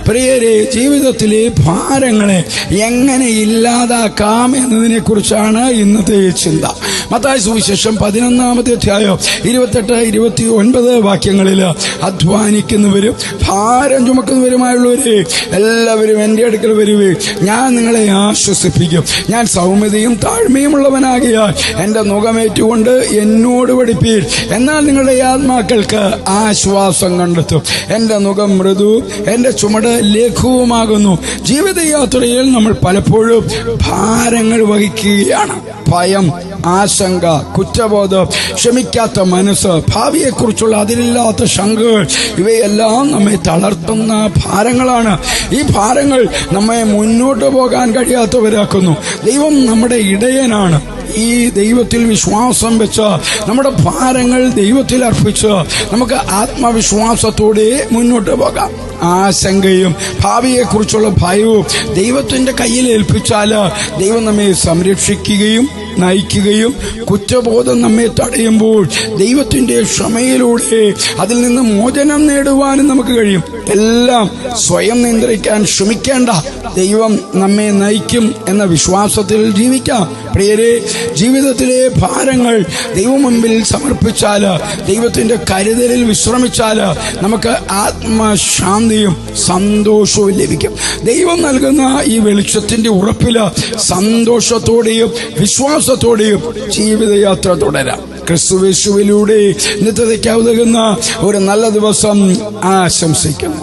പ്രിയരെ, ജീവിതത്തിലെ ഭാരങ്ങളെ എങ്ങനെ ഇല്ലാതാക്കാം എന്നതിനെ കുറിച്ചാണ് ഇന്നത്തെ ചിന്ത. മത്തായി സുവിശേഷം 11-ാമത്തെ അധ്യായം 28-29 വാക്യങ്ങളിൽ, അധ്വാനിക്കുന്നവരും ഭാരം ചുമക്കുന്നവരുമായുള്ളവരെ എല്ലാവരും എൻ്റെ അടുക്കൽ വരുവേ, ഞാൻ നിങ്ങളെ ആശ്വസിപ്പിക്കും. ഞാൻ സൗമ്യതയും താഴ്മയുമുള്ളവനാകിയാൽ എൻ്റെ നുകമേറ്റുകൊണ്ട് എന്നോട് പഠിപ്പീൻ, എന്നാൽ നിങ്ങളുടെ ആത്മാക്കൾക്ക് ആശ്വാസം കണ്ടെത്തും. എൻ്റെ നുകം മൃദു, എൻ്റെ ചുമട് ലഘുവുമാകുന്നു. ജീവിതയാത്രയിൽ നമ്മൾ പലപ്പോഴും ഭാരങ്ങൾ വഹിക്കുകയാണ്. ഭയം, ആശങ്ക, കുറ്റബോധം, ക്ഷമിക്കാത്ത മനസ്സ്, ഭാവിയെക്കുറിച്ചുള്ള അതിരില്ലാത്ത ശങ്കകൾ, ഇവയെല്ലാം നമ്മെ തളർത്തുന്ന ഭാരങ്ങളാണ്. ഈ ഭാരങ്ങൾ നമ്മെ മുന്നോട്ട് പോകാൻ കഴിയാത്തവരാക്കുന്നു. ദൈവം നമ്മുടെ ഇടയനാണ്. ഈ ദൈവത്തിൽ വിശ്വാസം വെച്ച് നമ്മുടെ ഭാരങ്ങൾ ദൈവത്തിൽ അർപ്പിച്ച് നമുക്ക് ആത്മവിശ്വാസത്തോടെ മുന്നോട്ട് പോകാം. ആശങ്കയും ഭാവിയെക്കുറിച്ചുള്ള ഭയവും ദൈവത്തിന്റെ കയ്യിൽ ഏൽപ്പിച്ചാൽ ദൈവം നമ്മെ സംരക്ഷിക്കുകയും നയിക്കുകയും കുറ്റബോധം നമ്മെ തടയുമ്പോൾ ദൈവത്തിന്റെ ക്ഷമയിലൂടെ അതിൽ നിന്ന് മോചനം നേടുവാനും നമുക്ക് കഴിയും. എല്ലാം സ്വയം നിയന്ത്രിക്കാൻ ശ്രമിക്കേണ്ട, ദൈവം നമ്മെ നയിക്കും എന്ന വിശ്വാസത്തിൽ ജീവിക്കാം. പ്രിയരെ, ജീവിതത്തിലെ ഭാരങ്ങൾ ദൈവം മുൻപിൽ സമർപ്പിച്ചാൽ, ദൈവത്തിന്റെ കരുതലിൽ വിശ്രമിച്ചാൽ നമുക്ക് ആത്മശാന്തിയും സന്തോഷവും ലഭിക്കും. ദൈവം നൽകുന്ന ഈ വെളിച്ചത്തിന്റെ ഉറപ്പില് സന്തോഷത്തോടെയും വിശ്വാസത്തോടെയും ജീവിതയാത്ര തുടരാം. ക്രിസ്തുയേശുവിലൂടെ നിത്യതയ്ക്ക് ഉതകുന്ന ഒരു നല്ല ദിവസം ആശംസിക്കുന്നു.